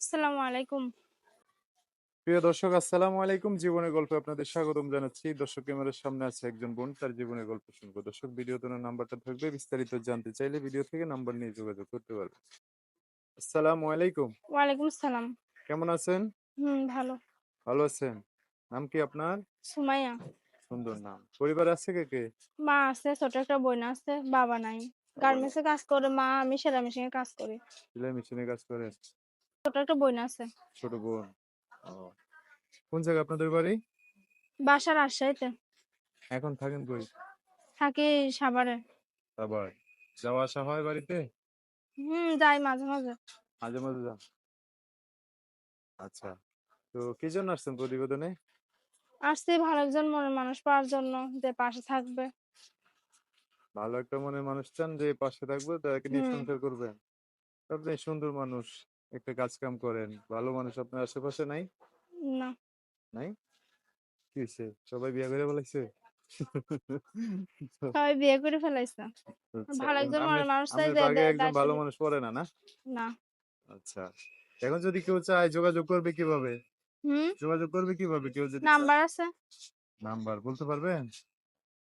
আসসালামু আলাইকুম। প্রিয় দর্শক আসসালামু আলাইকুম। জীবনের গল্পে আপনাদের স্বাগতম জানাচ্ছি। দর্শক ক্যামেরার সামনে আছে একজন বোন, তার জীবনের গল্প শুনবো। দর্শক ভিডিওতে ওনার নাম্বারটা থাকবে। বিস্তারিত জানতে চাইলে ভিডিও থেকে নাম্বার নিয়ে যোগাযোগ করতে পারবেন। আসসালামু আলাইকুম। ওয়ালাইকুম আসসালাম। কেমন আছেন? ভালো। ভালো আছেন? নাম কি আপনার? সুমাইয়া। সুন্দর নাম। পরিবারে আছে কে কে? মা আছে, ছোট একটা বোন আছে, বাবা নাই। বাবা নাই। গার্মেন্টস এ কাজ করে মা, আমি সেলাই মেশিনে কাজ করি। সেলাই মেশিনে কাজ করেন? ছোট একটা বোন আছে। ছোট বোন। ও। কোন জায়গায় আপনাদের বাড়ি? বাসা রাজশাহীতে। এখন থাকেন কই? থাকি সাভারে। আবার যাওয়া আসা হয় বাড়িতে? যাই মাঝে, মাঝে। মাঝে মাঝে যান। আচ্ছা। তো কি জন্য আসছেন প্রতিবেদনে? আসছি ভালো একজন মনের মানুষ পাওয়ার জন্য, যে পাশে থাকবে। ভালো একটা মনের মানুষ চান যে পাশে থাকবে, তাকে নিয়ে হুম, সংসার করবেন। আপনি সুন্দর মানুষ, একটা কাজ কাম করেন, ভালো মানুষ আপনার আশেপাশে নাই? না। নাই? কি হয়েছে, সবাই বিয়ে করে ফেলাইছে? সবাই বিয়ে করে ফেলাইছে। আচ্ছা, ভালো এখন একজন আপনি মনের মানুষ চাই আপনি যে তো আগে একজন দায়িত্ব ভালো নিবে। মানুষ পড়ে না, না? না। আচ্ছা, এখন যদি কেউ চায় যোগাযোগ করবে কিভাবে? হুম, যোগাযোগ করবে কিভাবে কেউ যদি চায়? নাম্বার আছে। নাম্বার বলতে পারবেন?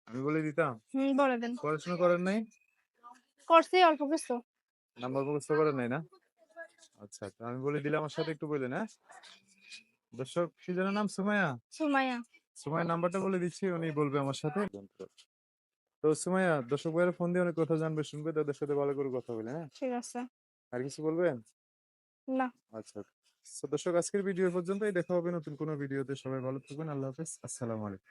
আমি বলে দিতাম। বলে দেন। পড়াশোনা করেন নাই? করছি অল্প কিছু। নাম্বার মুখস্থ করেন নাই না? আচ্ছা, তো আমি বলে দিলাম, আমার সাথে একটু বললেন, হ্যাঁ? দর্শক কি যেন নাম, সুমাইয়া? সুমাইয়া। সুমাইয়ার নাম্বারটা বলে দিচ্ছি, উনি বলবে আমার সাথে। তো সুমাইয়া, দর্শক ভাইয়েরা ফোন দিয়ে অনেক কথা জানবে, শুনবে, তাদের সাথে ভালো করে কথা বলে, হ্যাঁ? ঠিক আছে। আর কিছু বলবেন? না। আচ্ছা। তো দর্শক আজকের ভিডিও পর্যন্তই, দেখা হবে নতুন কোনো ভিডিওতে। সবাই ভালো থাকবেন। আল্লাহ হাফেজ। আসসালামু আলাইকুম।